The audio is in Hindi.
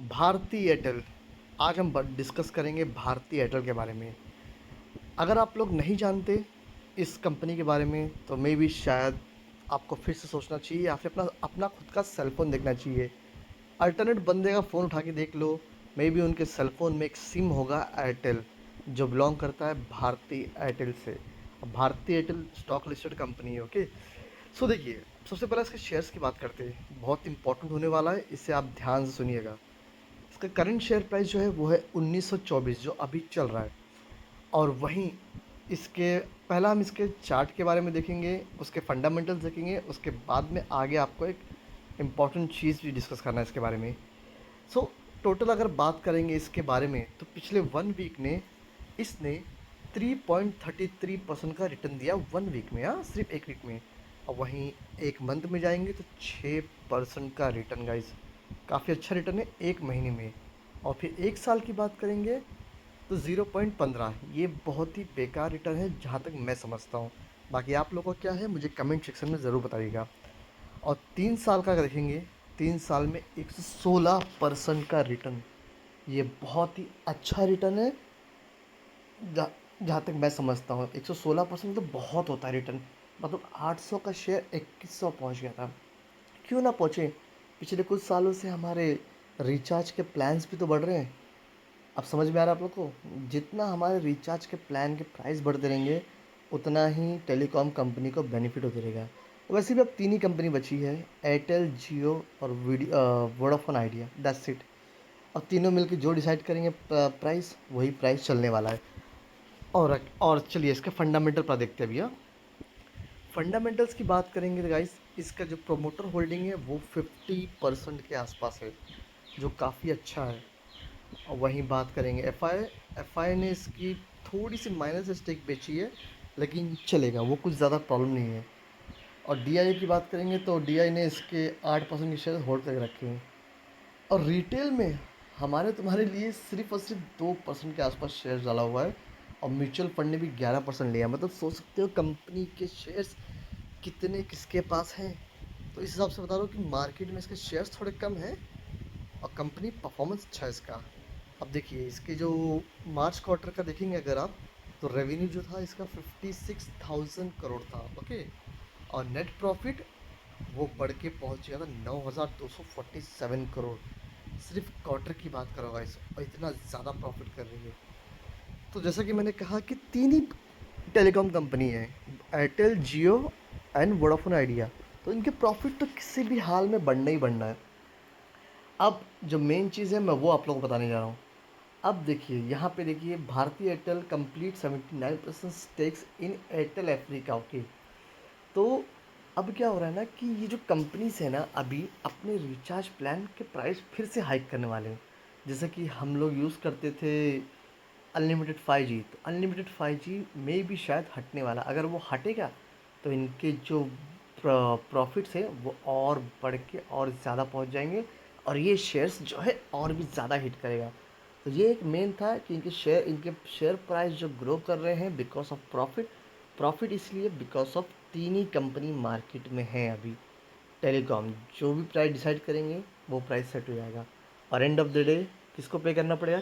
भारती एयरटेल। आज हम डिस्कस करेंगे भारती एयरटेल के बारे में। अगर आप लोग नहीं जानते इस कंपनी के बारे में तो मे बी शायद आपको फिर से सोचना चाहिए या फिर अपना अपना खुद का सेल फ़ोन देखना चाहिए। अल्टरनेट बंदे का फ़ोन उठा के देख लो, मे बी उनके सेल फ़ोन में एक सिम होगा एयरटेल, जो बिलोंग करता है भारती एयरटेल से। अब Bharti Airtel stock listed company है, ओके। सो देखिए, सबसे पहले इसके शेयर्स की बात करते हैं। बहुत इंपॉर्टेंट होने वाला है, इसे आप ध्यान से सुनिएगा। इसका करंट शेयर प्राइस जो है वो है 1924 जो अभी चल रहा है। और वहीं इसके पहला हम इसके चार्ट के बारे में देखेंगे, उसके फंडामेंटल्स देखेंगे, उसके बाद में आगे आपको एक इम्पॉर्टेंट चीज़ भी डिस्कस करना है इसके बारे में। सो टोटल अगर बात करेंगे इसके बारे में तो पिछले 1 वीक ने इसने 3.33% का रिटर्न दिया 1 वीक में, हाँ सिर्फ 1 वीक में। और वहीं एक मंथ में जाएंगे तो 6% का रिटर्न गाइस, काफ़ी अच्छा रिटर्न है 1 महीने में। और फिर 1 साल की बात करेंगे तो 0.15, ये बहुत ही बेकार रिटर्न है जहाँ तक मैं समझता हूँ। बाकी आप लोगों को क्या है मुझे कमेंट सेक्शन में ज़रूर बताइएगा। और 3 साल का अगर देखेंगे, 3 साल में 116% का रिटर्न, ये बहुत ही अच्छा रिटर्न है। जहाँ जहाँ तक मैं समझता हूँ 116% तो बहुत होता है रिटर्न। मतलब 800 का शेयर 2100 पहुँच गया था। क्यों ना पहुँचे, पिछले कुछ सालों से हमारे रिचार्ज के प्लान्स भी तो बढ़ रहे हैं। अब समझ में आ रहा है आप लोग को, जितना हमारे रिचार्ज के प्लान के प्राइस बढ़ते रहेंगे उतना ही टेलीकॉम कंपनी को बेनिफिट होते रहेगा। वैसे भी अब 3 ही कंपनी बची है, एयरटेल, जियो और वोडाफोन आइडिया, दैट्स इट। और तीनों मिलकर जो डिसाइड करेंगे प्राइस, वही प्राइस चलने वाला है। और चलिए इसके फंडामेंटल पर देखते हैं भैया। फंडामेंटल्स की बात करेंगे तो गाइस, इसका जो प्रोमोटर होल्डिंग है वो 50% के आसपास है, जो काफ़ी अच्छा है। और वहीं बात करेंगे एफआई ने इसकी थोड़ी सी माइनस स्टेक बेची है, लेकिन चलेगा, वो कुछ ज़्यादा प्रॉब्लम नहीं है। और डीआई की बात करेंगे तो डीआई ने इसके 8% के शेयर होल्ड करके रखे हैं। और रिटेल में हमारे तुम्हारे लिए सिर्फ और सिर्फ 2% के आसपास शेयर डाला हुआ है। और म्यूचुअल फंड ने भी 11% लिया, मतलब सोच सकते हो कंपनी के शेयर्स कितने किसके पास हैं। तो इस हिसाब से बता रहा हूँ कि मार्केट में इसके शेयर्स थोड़े कम हैं और कंपनी परफॉर्मेंस अच्छा है इसका। अब देखिए इसके जो मार्च क्वार्टर का देखेंगे अगर आप, तो रेवेन्यू जो था इसका 56,000 करोड़ था, ओके। और नेट प्रॉफिट वो बढ़ के पहुंच गया था 9,247 करोड़। सिर्फ क्वार्टर की बात करो गाइस, और इतना ज़्यादा प्रॉफिट कर रही है। तो जैसा कि मैंने कहा कि 3 ही टेलीकॉम कंपनी है, Airtel, Jio and Vodafone idea. तो इनके प्रॉफिट तो किसी भी हाल में बढ़ना ही बढ़ना है। अब जो मेन चीज़ है मैं वो आप लोगों को बताने जा रहा हूँ। अब देखिए यहाँ पे देखिए, भारतीय एयरटेल कंप्लीट 79% स्टेक्स इन एयरटेल अफ्रीका, ओके। तो अब क्या हो रहा है ना कि ये जो कंपनीज है ना अभी अपने रिचार्ज प्लान के प्राइस फिर से हाइक करने वाले हैं। जैसे कि हम लोग यूज़ करते थे अनलिमिटेड 5G, तो अनलिमिटेड 5G में भी शायद हटने वाला। अगर वो हटेगा तो इनके जो प्रॉफिट्स है वो और बढ़ के और ज़्यादा पहुंच जाएंगे, और ये शेयर्स जो है और भी ज़्यादा हिट करेगा। तो ये एक मेन था कि इनके शेयर प्राइस जो ग्रो कर रहे हैं बिकॉज ऑफ प्रॉफिट। प्रॉफिट इसलिए because of 3 he company market में है अभी। टेलीकॉम जो भी प्राइस डिसाइड करेंगे वो प्राइस सेट हो जाएगा, और एंड ऑफ द डे किसको पे करना पड़ेगा?